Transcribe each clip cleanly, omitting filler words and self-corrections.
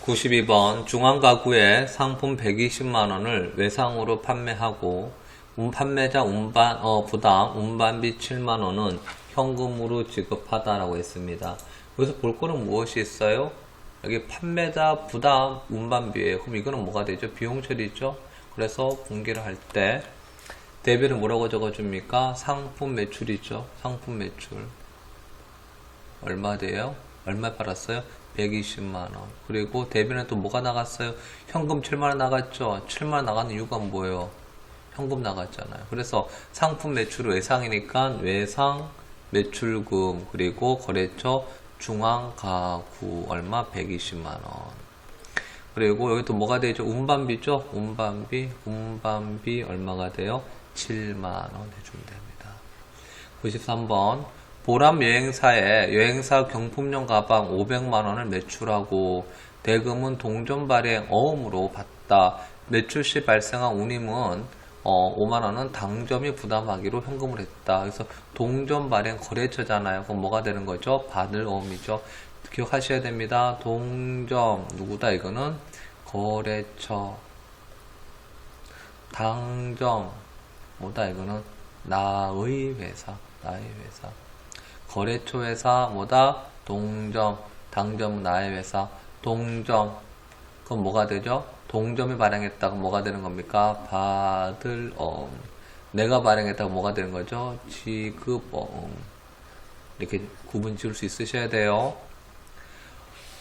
92번 중앙가구에 상품 120만원을 외상으로 판매하고 판매자 부담 운반비 7만원은 현금으로 지급하다라고 했습니다. 여기서 볼 거는 무엇이 있어요? 여기 판매자 부담 운반비예요. 그럼 이거는 뭐가 되죠? 비용 처리죠. 그래서 분기를 할 때 대비는 뭐라고 적어줍니까? 상품 매출이죠. 상품 매출 얼마 돼요? 얼마 팔았어요? 120만원. 그리고 대비는 또 뭐가 나갔어요? 현금 7만원 나갔죠? 7만원 나가는 이유가 뭐예요? 현금 나갔잖아요. 그래서 상품 매출 외상이니까 외상 매출금 그리고 거래처 중앙가구 얼마? 120만원. 그리고 여기 또 뭐가 되죠? 운반비죠? 운반비 얼마가 돼요? 7만원 해주면 됩니다. 93번 보람 여행사에 여행사 경품용 가방 500만원을 매출하고 대금은 동전 발행 어음으로 받다. 매출 시 발생한 운임은 5만원은 당점이 부담하기로 현금을 했다. 그래서 동전 발행 거래처잖아요. 그럼 뭐가 되는 거죠? 받을 어음이죠. 기억하셔야 됩니다. 동점 누구다? 이거는 거래처. 당점 뭐다? 이거는 나의 회사. 거래처 회사 뭐다? 동점. 당점은 나의 회사. 동점. 그럼 뭐가 되죠? 동점이 발행했다고 뭐가 되는 겁니까? 받을 어음. 내가 발행했다고 뭐가 되는 거죠? 지급 어음. 이렇게 구분 지을 수 있으셔야 돼요.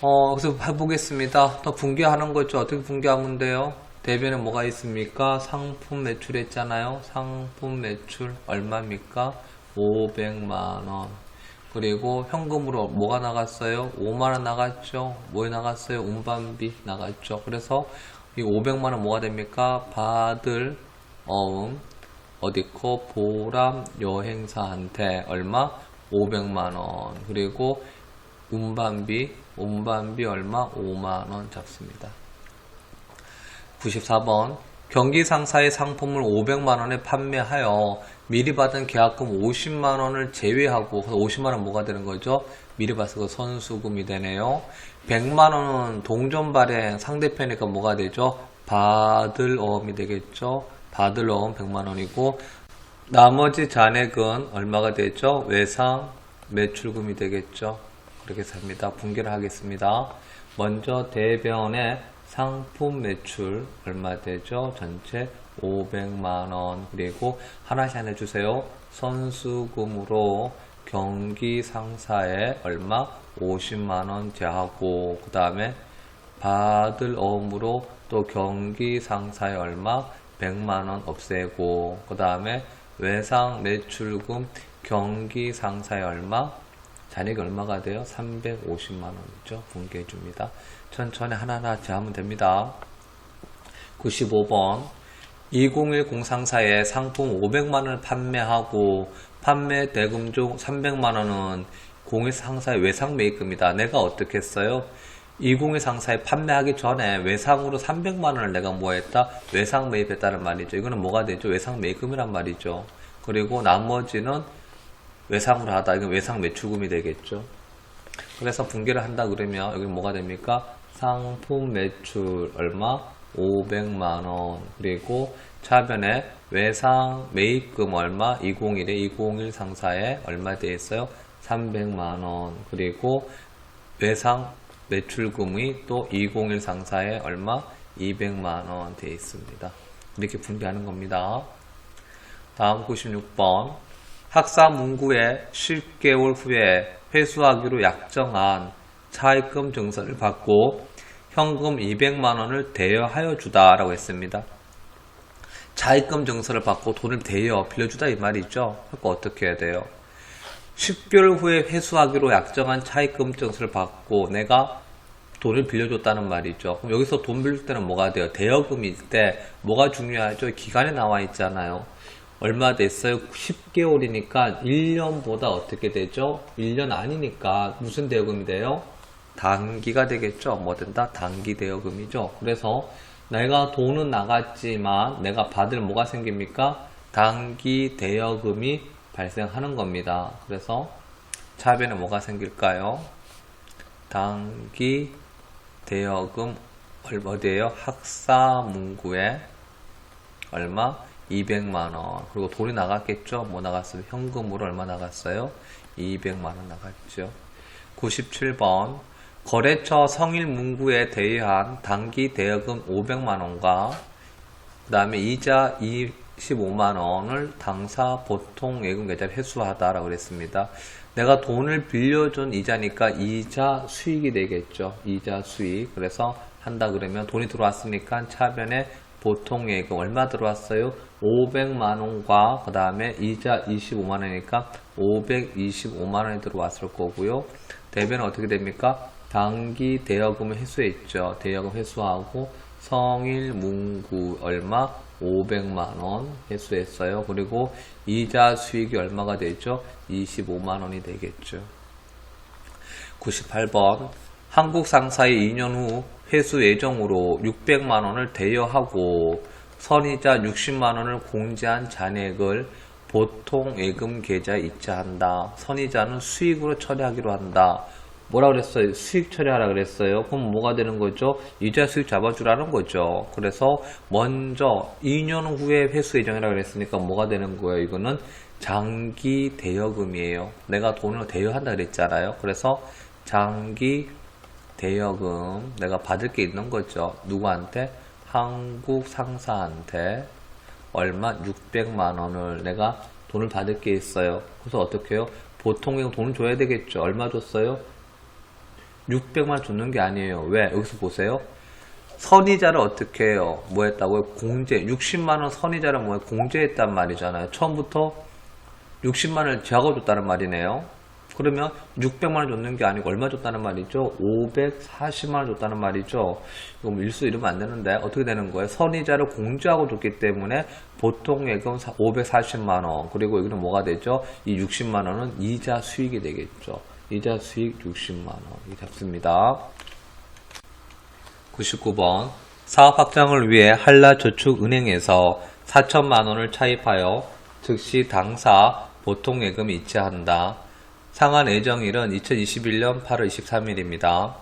그래서 해보겠습니다. 더 분기하는 거죠. 어떻게 분기하면 돼요? 대비는 뭐가 있습니까? 상품 매출 했잖아요. 상품 매출 얼마입니까? 500만원. 그리고 현금으로 뭐가 나갔어요? 5만원 나갔죠? 뭐에 나갔어요? 운반비 나갔죠? 그래서 이 500만원 뭐가 됩니까? 받을 어음 어디코 보람 여행사한테 얼마? 500만원. 그리고 운반비 얼마? 5만원 잡습니다. 94번 경기 상사의 상품을 500만원에 판매하여 미리 받은 계약금 50만원을 제외하고 50만원 뭐가 되는 거죠? 미리 받은 거 선수금이 되네요. 100만원은 동전 발행 상대편이니까 뭐가 되죠? 받을 어음이 되겠죠? 받을 어음 100만원이고 나머지 잔액은 얼마가 되죠? 외상 매출금이 되겠죠? 그렇게 삽니다. 분기를 하겠습니다. 먼저 대변의 상품 매출 얼마 되죠? 전체 500만원. 그리고 하나씩 해주세요. 선수금으로 경기 상사에 얼마? 50만원 제하고 그 다음에 받을 어음으로 또 경기 상사에 얼마? 100만원 없애고 그 다음에 외상 매출금 경기 상사에 얼마? 잔액이 얼마가 돼요? 350만원이죠. 분기해 줍니다. 천천히 하나하나 제하면 됩니다. 95번 2010 상사에 상품 500만원을 판매하고 판매 대금 중 300만원은 01 상사의 외상 매입금이다. 내가 어떻게 했어요? 20일 상사에 판매하기 전에 외상으로 300만원을 내가 뭐 했다? 외상 매입했다는 말이죠. 이거는 뭐가 되죠? 외상 매입금이란 말이죠. 그리고 나머지는 외상으로 하다. 이건 외상 매출금이 되겠죠. 그래서 분기를 한다 그러면 여기 뭐가 됩니까? 상품 매출 얼마? 500만원. 그리고 차변에 외상 매입금 얼마? 201에 201 상사에 얼마 되어 있어요? 300만원. 그리고 외상 매출금이 또 201 상사에 얼마? 200만원 되어 있습니다. 이렇게 분기하는 겁니다. 다음 96번 학사 문구에 10개월 후에 회수하기로 약정한 차입금 증서를 받고 현금 200만원을 대여하여 주다 라고 했습니다. 차입금 증서를 받고 돈을 대여 빌려주다 이 말이죠. 그러니까 어떻게 해야 돼요? 10개월 후에 회수하기로 약정한 차입금 증서를 받고 내가 돈을 빌려줬다는 말이죠. 그럼 여기서 돈 빌릴 때는 뭐가 돼요? 대여금일 때 뭐가 중요하죠? 기간에 나와 있잖아요. 얼마 됐어요? 10개월이니까 1년보다 어떻게 되죠? 1년 아니니까 무슨 대여금이 돼요? 단기가 되겠죠? 뭐 된다? 단기 대여금이죠. 그래서 내가 돈은 나갔지만 내가 받을 뭐가 생깁니까? 단기 대여금이 발생하는 겁니다. 그래서 차변에 뭐가 생길까요? 단기 대여금 어디에요? 학사문구에 얼마? 200만원. 그리고 돈이 나갔겠죠? 뭐 나갔어요? 현금으로 얼마 나갔어요? 200만원 나갔죠. 97번 거래처 성일문구에 대여한 단기 대여금 500만원과 그 다음에 이자 25만원을 당사 보통 예금 계좌에 회수하다라고 그랬습니다. 내가 돈을 빌려준 이자니까 이자 수익이 되겠죠. 이자 수익. 그래서 한다 그러면 돈이 들어왔으니까 차변에 보통 예금 얼마 들어왔어요? 500만원과 그 다음에 이자 25만원이니까 525만원이 들어왔을 거고요. 대변은 어떻게 됩니까? 단기 대여금을 회수했죠. 대여금 회수하고 성일문구 얼마? 500만원 회수했어요. 그리고 이자 수익이 얼마가 되죠? 25만원이 되겠죠. 98번 한국 상사의 2년 후 회수 예정으로 600만원을 대여하고 선이자 60만원을 공제한 잔액을 보통 예금 계좌에 이체한다. 선이자는 수익으로 처리하기로 한다. 뭐라 그랬어요? 수익 처리하라 그랬어요. 그럼 뭐가 되는 거죠? 이자 수익 잡아주라는 거죠. 그래서 먼저 2년 후에 회수 예정이라 그랬으니까 뭐가 되는 거예요? 이거는 장기 대여금이에요. 내가 돈을 대여한다 그랬잖아요. 그래서 장기 대여금 내가 받을 게 있는 거죠. 누구한테? 한국 상사한테 얼마? 600만원을 내가 돈을 받을 게 있어요. 그래서 어떻게 해요? 보통 돈을 줘야 되겠죠. 얼마 줬어요? 600만 줬는 게 아니에요. 왜? 여기서 보세요. 선이자를 어떻게 해요? 뭐 했다고요? 공제. 60만원 선이자를 뭐예요? 공제했단 말이잖아요. 처음부터 60만원을 적어줬다는 말이네요. 그러면 600만원 줬는 게 아니고 얼마 줬다는 말이죠? 540만원 줬다는 말이죠. 이거 일수 이러면 안 되는데 어떻게 되는 거예요? 선이자를 공제하고 줬기 때문에 보통 예금 540만원. 그리고 여기는 뭐가 되죠? 이 60만원은 이자 수익이 되겠죠. 이자 수익 60만원 잡습니다. 99번 사업 확장을 위해 한라저축은행에서 4천만원을 차입하여 즉시 당사 보통 예금이 이체한다. 상한 예정일은 2021년 8월 23일입니다.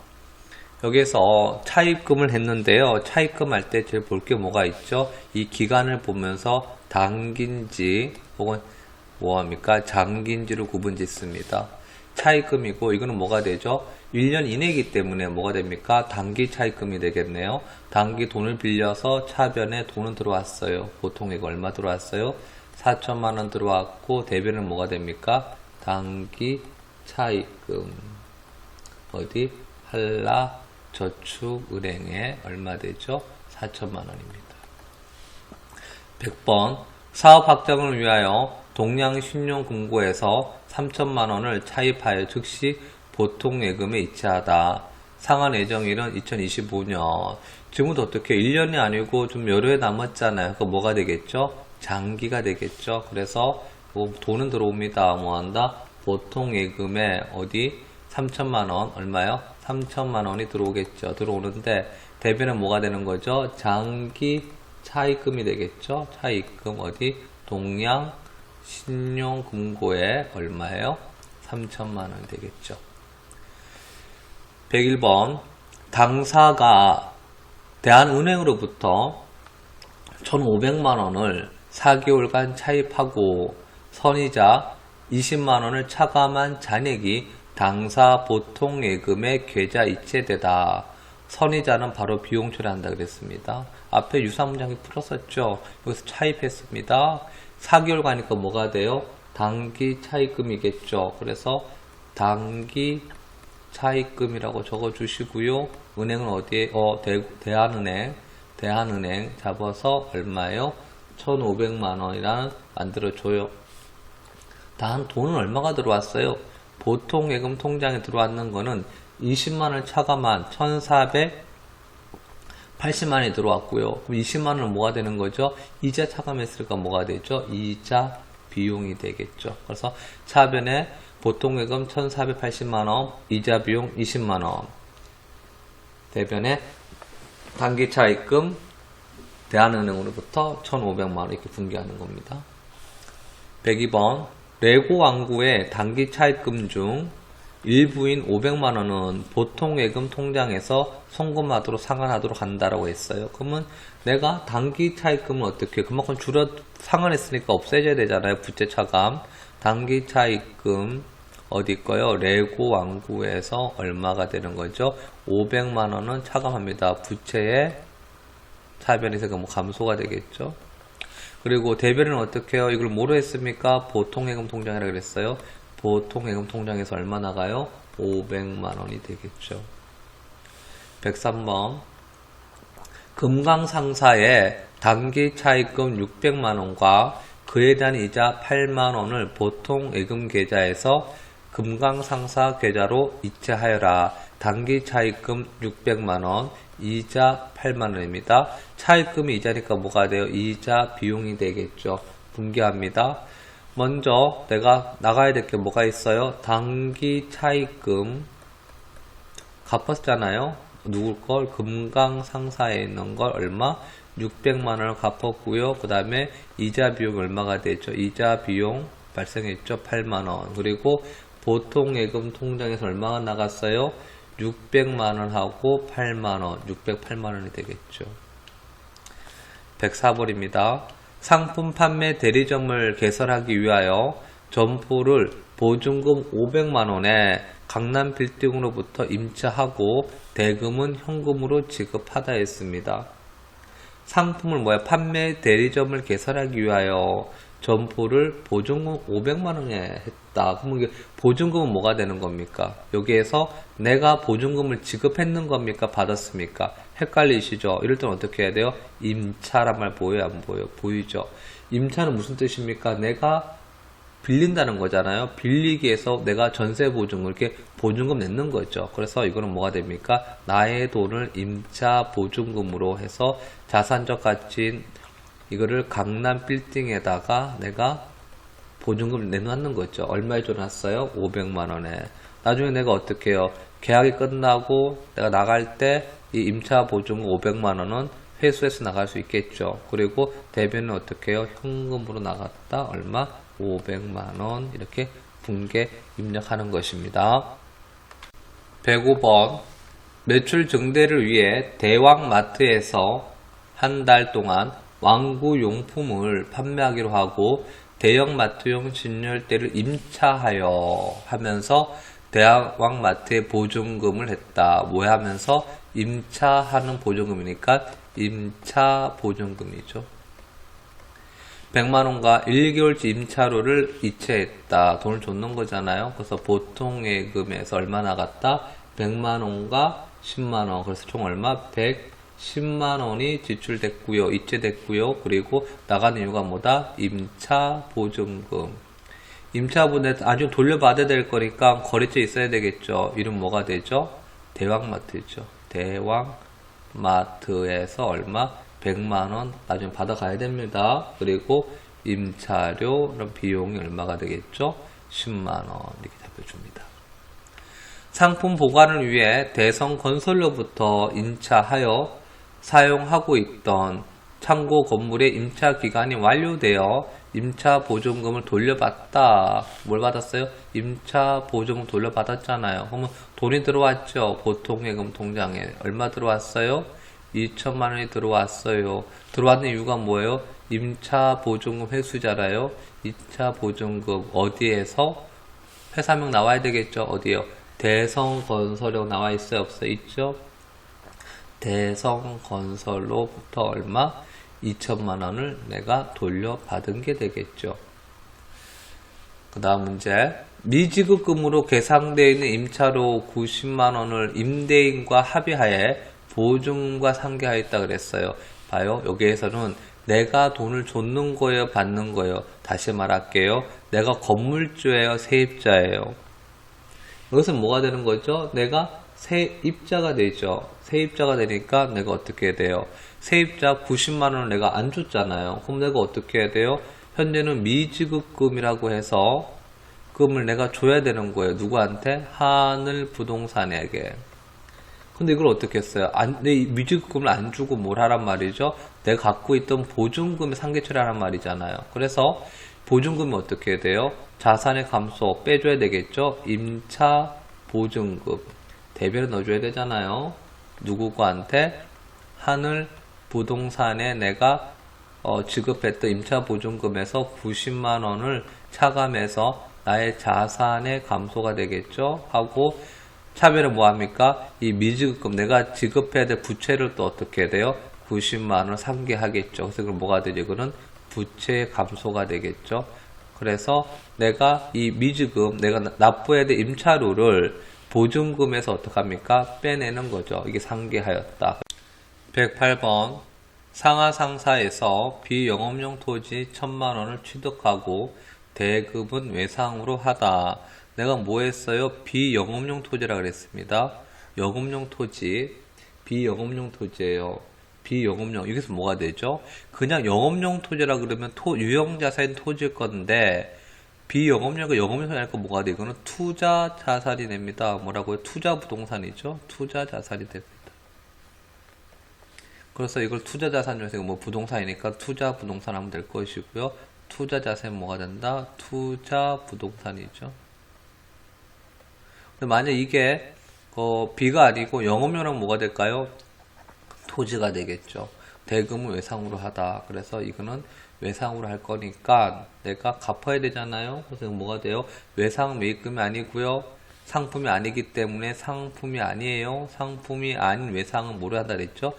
여기에서 차입금을 했는데요. 차입금 할 때 제일 볼 게 뭐가 있죠? 이 기간을 보면서 단기인지 혹은 뭐합니까? 장기인지를 구분 짓습니다. 차입금이고 이거는 뭐가 되죠? 1년 이내이기 때문에 뭐가 됩니까? 단기 차입금이 되겠네요. 단기 돈을 빌려서 차변에 돈은 들어왔어요. 보통 이거 얼마 들어왔어요? 4천만원 들어왔고 대변은 뭐가 됩니까? 단기 차입금 어디? 한라저축은행에 얼마 되죠? 4천만원입니다. 100번 사업 확장을 위하여 동양신용금고에서 3천만원을 차입하여 즉시 보통 예금에 이체하다. 상한 예정일은 2025년. 지금부터 어떻게 1년이 아니고 좀 여러 해 남았잖아요. 그거 뭐가 되겠죠? 장기가 되겠죠. 그래서 돈은 들어옵니다. 뭐 한다? 보통 예금에 어디? 3천만원 얼마요? 3천만원이 들어오겠죠. 들어오는데 대변은 뭐가 되는 거죠? 장기 차입금이 되겠죠. 차입금 어디? 동양신용금고에 얼마예요? 3천만원 되겠죠. 101번 당사가 대한은행으로부터 1,500만원을 4개월간 차입하고 선이자 20만원을 차감한 잔액이 당사 보통 예금의 계좌 이체되다. 선이자는 바로 비용 처리한다 그랬습니다. 앞에 유사문장이 풀었었죠. 여기서 차입했습니다. 4개월 가니까 뭐가 돼요? 단기 차입금이겠죠. 그래서 단기 차입금이라고 적어주시고요. 은행은 어디에? 대한은행 잡아서 얼마예요? 1,500만원이라는 만들어줘요. 단 돈은 얼마가 들어왔어요? 보통 예금 통장에 들어왔는 거는 20만원을 차감한 1,480만원이 들어왔고요. 그럼 20만원은 뭐가 되는 거죠? 이자 차감했으니까 뭐가 되죠? 이자 비용이 되겠죠. 그래서 차변에 보통 예금 1,480만원, 이자 비용 20만원. 대변에 단기 차입금 대한은행으로부터 1,500만원 이렇게 분기하는 겁니다. 102번 레고 왕구의 단기 차입금 중 일부인 500만원은 보통예금 통장에서 송금하도록 상환하도록 한다라고 했어요. 그러면 내가 단기 차입금을 어떻게 그만큼 줄여 상환했으니까 없애줘야 되잖아요. 부채 차감. 단기 차입금 어디 있고요? 레고 완구에서 얼마가 되는 거죠? 500만원은 차감합니다. 부채의 차변에서 뭐 감소가 되겠죠. 그리고 대변은 어떻게 해요? 이걸 뭐로 했습니까? 보통예금 통장이라 그랬어요. 보통예금 통장에서 얼마 나가요? 500만원이 되겠죠. 103번 금강상사의 단기 차입금 600만원과 그에 대한 이자 8만원을 보통예금 계좌에서 금강상사 계좌로 이체하여라. 단기 차입금 600만원, 이자 8만원입니다. 차입금이 이자니까 뭐가 돼요? 이자 비용이 되겠죠. 분개합니다. 먼저 내가 나가야 될 게 뭐가 있어요? 단기 차입금 갚았잖아요. 누굴 걸? 금강상사에 있는 걸 얼마? 600만원을 갚았고요. 그 다음에 이자 비용 얼마가 되죠? 이자 비용 발생했죠. 8만원. 그리고 보통예금 통장에서 얼마가 나갔어요? 600만원하고 8만원, 608만원이 되겠죠. 104번입니다. 상품 판매 대리점을 개설하기 위하여 점포를 보증금 500만원에 강남 빌딩으로부터 임차하고 대금은 현금으로 지급하다 했습니다. 상품을 판매 대리점을 개설하기 위하여 점포를 보증금 500만원에 했다. 그러면 보증금은 뭐가 되는 겁니까? 여기에서 내가 보증금을 지급했는 겁니까? 받았습니까? 헷갈리시죠? 이럴 때는 어떻게 해야 돼요? 임차란 말 보여요? 안 보여요? 보이죠? 임차는 무슨 뜻입니까? 내가 빌린다는 거잖아요. 빌리기 위해서 내가 전세 보증금 이렇게 보증금 내는 거죠. 그래서 이거는 뭐가 됩니까? 나의 돈을 임차 보증금으로 해서 자산적 가치인 이거를 강남 빌딩에다가 내가 보증금을 내놓는 거죠. 얼마에 줘놨어요? 500만원에. 나중에 내가 어떻게 해요? 계약이 끝나고 내가 나갈 때 이 임차 보증금 500만원은 회수해서 나갈 수 있겠죠. 그리고 대변은 어떻게 해요? 현금으로 나갔다. 얼마? 500만원. 이렇게 분개 입력하는 것입니다. 105번 매출 증대를 위해 대왕마트에서 한 달 동안 왕구용품을 판매하기로 하고 대형마트용 진열대를 임차하여 하면서 대왕마트에 보증금을 했다. 뭐 하면서? 임차하는 보증금이니까 임차 보증금이죠. 100만원과 1개월치 임차료를 이체했다. 돈을 줬는 거잖아요. 그래서 보통예금에서 얼마 나갔다? 100만원과 10만원. 그래서 총 얼마? 110만원이 지출됐고요. 이체됐고요. 그리고 나가는 이유가 뭐다? 임차 보증금. 임차분에 나중에 돌려받아야 될 거니까 거래처 있어야 되겠죠. 이름 뭐가 되죠? 대왕마트죠. 대왕마트에서 얼마? 100만원 나중에 받아가야 됩니다. 그리고 임차료 비용이 얼마가 되겠죠? 10만원 이렇게 잡혀줍니다. 상품 보관을 위해 대성건설로부터 임차하여 사용하고 있던 창고 건물의 임차 기간이 완료되어 임차 보증금을 돌려받다. 뭘 받았어요? 임차 보증금 돌려받았잖아요. 그러면 돈이 들어왔죠. 보통예금 통장에 얼마 들어왔어요? 2천만원이 들어왔어요. 들어왔는 이유가 뭐예요? 임차 보증금 회수잖아요. 2차 보증금 어디에서? 회사명 나와야 되겠죠. 어디에요? 대성건설이라고 나와 있어요? 없어요? 있죠? 대성건설로부터 얼마? 2천만원을 내가 돌려받은 게 되겠죠. 그 다음 문제. 미지급금으로 계상되어 있는 임차료 90만원을 임대인과 합의하에 보증금과 상계하였다 그랬어요. 봐요. 여기에서는 내가 돈을 줬는 거예요? 받는 거예요? 다시 말할게요. 내가 건물주예요? 세입자예요? 여기서 뭐가 되는 거죠? 내가 세입자가 되죠. 세입자가 되니까 내가 어떻게 돼요? 세입자 90만원을 내가 안 줬잖아요. 그럼 내가 어떻게 해야 돼요? 현재는 미지급금이라고 해서 금을 내가 줘야 되는 거예요. 누구한테? 하늘부동산에게. 근데 이걸 어떻게 했어요? 내 미지급금을 안 주고 뭘 하란 말이죠? 내가 갖고 있던 보증금의 상계 처리하란 말이잖아요. 그래서 보증금이 어떻게 돼요? 자산의 감소 빼줘야 되겠죠? 임차 보증금. 대변에 넣어줘야 되잖아요. 누구한테? 하늘 부동산에 내가 지급했던 임차 보증금에서 90만 원을 차감해서 나의 자산의 감소가 되겠죠. 하고 차별은 뭐합니까? 이 미지급금 내가 지급해야 될 부채를 또 어떻게 해야 돼요? 90만 원을 상기하겠죠. 그래서 그럼 뭐가 되죠? 이거는 부채 감소가 되겠죠. 그래서 내가 이 미지급 내가 납부해야 될 임차료를 보증금에서 어떡합니까? 빼내는 거죠. 이게 상기하였다. 108번 상하상사에서 비영업용 토지 1000만 원을 취득하고 대금은 외상으로 하다. 내가 뭐 했어요? 비영업용 토지라 그랬습니다. 영업용 토지, 비영업용 토지예요. 비영업용, 여기서 뭐가 되죠? 그냥 영업용 토지라 그러면 유형자산인 토지일 건데 비영업용과 영업용이 아니까 뭐가 돼? 이거는 투자 자산이 됩니다. 뭐라고요? 투자 부동산이죠. 투자 자산이 됩니다. 그래서 이걸 투자 자산 중에서 뭐 부동산이니까 투자 부동산 하면 될 것이고요. 투자 자산은 뭐가 된다? 투자 부동산이죠. 근데 만약 이게 B가 아니고 영업용은 뭐가 될까요? 토지가 되겠죠. 대금은 외상으로 하다. 그래서 이거는 외상으로 할 거니까 내가 갚아야 되잖아요. 그래서 뭐가 돼요? 외상 매입금이 아니고요. 상품이 아니기 때문에 상품이 아니에요. 상품이 아닌 외상은 뭐로 하다 그랬죠?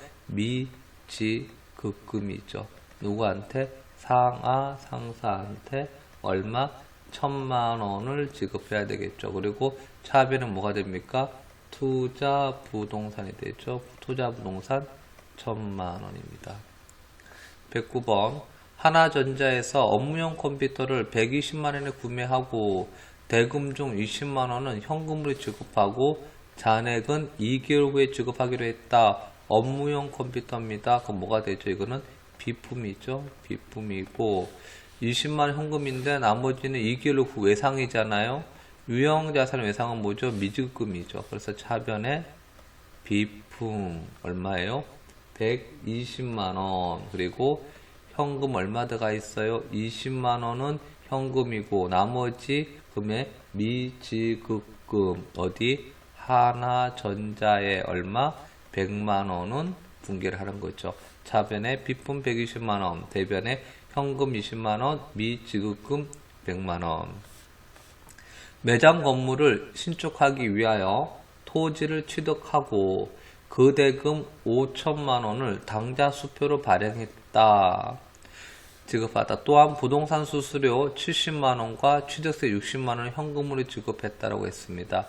미지급금이죠. 누구한테? 상하상사한테 얼마? 1000만 원을 지급해야 되겠죠. 그리고 차비는 뭐가 됩니까? 투자 부동산이 되죠. 투자 부동산 1000만 원입니다. 109번 하나전자에서 업무용 컴퓨터를 120만 원에 구매하고 대금 중 20만 원은 현금으로 지급하고 잔액은 2개월 후에 지급하기로 했다. 업무용 컴퓨터입니다. 그럼 뭐가 되죠? 이거는 비품이죠. 비품이고 20만 원 현금인데 나머지는 2개월 후 외상이잖아요. 유형자산 외상은 뭐죠? 미지급금이죠. 그래서 차변에 비품 얼마예요? 120만 원. 그리고 현금 얼마 들어가 있어요? 20만 원은 현금이고 나머지 금액 미지급금 어디? 하나전자에 얼마? 100만 원은 분기를 하는 거죠. 차변에 비품 120만 원, 대변에 현금 20만 원, 미지급금 100만 원. 매장 건물을 신축하기 위하여 토지를 취득하고 그 대금 5천만 원을 당좌 수표로 발행했다. 지급하다. 또한 부동산 수수료 70만 원과 취득세 60만 원을 현금으로 지급했다라고 했습니다.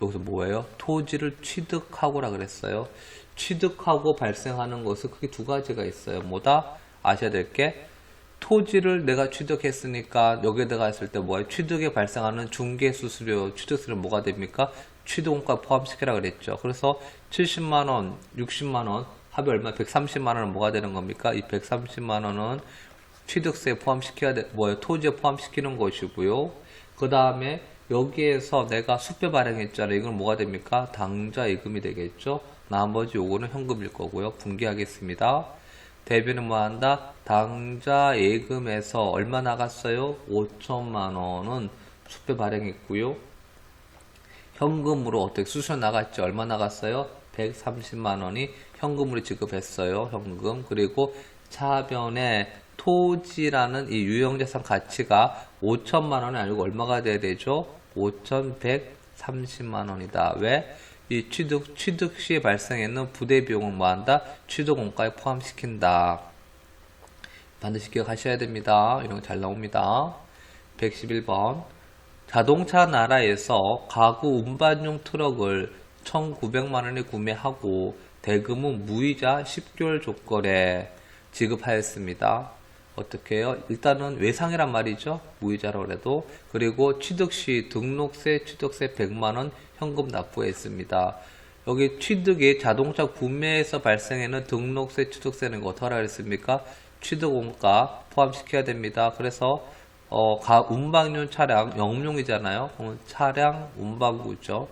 여기서 뭐예요? 토지를 취득하고라 그랬어요. 취득하고 발생하는 것은 크게 두 가지가 있어요. 뭐다? 아셔야 될 게 토지를 내가 취득했으니까 여기에다가 했을 때 뭐예요? 취득에 발생하는 중개수수료, 취득세는 뭐가 됩니까? 취득원가 포함시키라 그랬죠. 그래서 70만원, 60만원, 합이 얼마? 130만원은 뭐가 되는 겁니까? 이 130만원은 취득세에 포함시켜야 돼, 뭐예요? 토지에 포함시키는 것이고요. 그 다음에 여기에서 내가 수표 발행했잖아요. 이건 뭐가 됩니까? 당좌 예금이 되겠죠. 나머지 요거는 현금일 거고요. 분기하겠습니다. 대변은 뭐 한다? 당좌 예금에서 얼마 나갔어요? 5천만 원은 수표 발행했고요. 현금으로 어떻게 수수료 나갔죠? 얼마 나갔어요? 130만 원이 현금으로 지급했어요. 현금. 그리고 차변에 토지라는 이 유형자산 가치가 5천만 원이 아니고 얼마가 돼야 되죠? 5,130만 원이다. 왜? 이 취득 시에 발생했는 부대 비용을 뭐 한다? 취득 원가에 포함시킨다. 반드시 기억하셔야 됩니다. 이런 거 잘 나옵니다. 111번. 자동차 나라에서 가구 운반용 트럭을 1,900만 원에 구매하고 대금은 무이자 10개월 조건에 지급하였습니다. 어떻게 해요? 일단은 외상이란 말이죠. 무이자라고 해도. 그리고 취득시 등록세, 취득세 100만원 현금 납부했습니다. 여기 취득이 자동차 구매에서 발생하는 등록세, 취득세는 어떻게 하라 그랬습니까? 취득원가 포함시켜야 됩니다. 그래서 운방용 차량, 영업용이잖아요. 그러면 차량 운반구죠.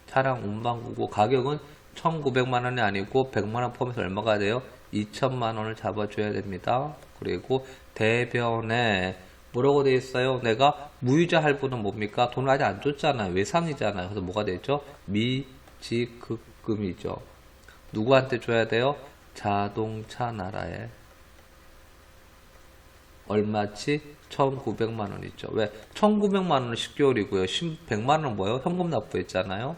차량 운반구고 가격은 1,900만원이 아니고 100만원 포함해서 얼마가 돼요? 2천만원을 잡아줘야 됩니다. 그리고 대변에 뭐라고 되어 있어요? 내가 무이자 할부는 뭡니까? 돈을 아직 안 줬잖아요. 외상이잖아요. 그래서 뭐가 되죠? 미지급금이죠. 누구한테 줘야 돼요? 자동차 나라에. 얼마치? 1,900만 원 있죠. 왜? 1,900만 원은 10개월이고요. 100만 원은 뭐예요? 현금 납부했잖아요.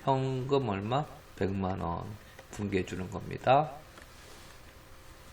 현금 얼마? 100만 원 분개해 주는 겁니다.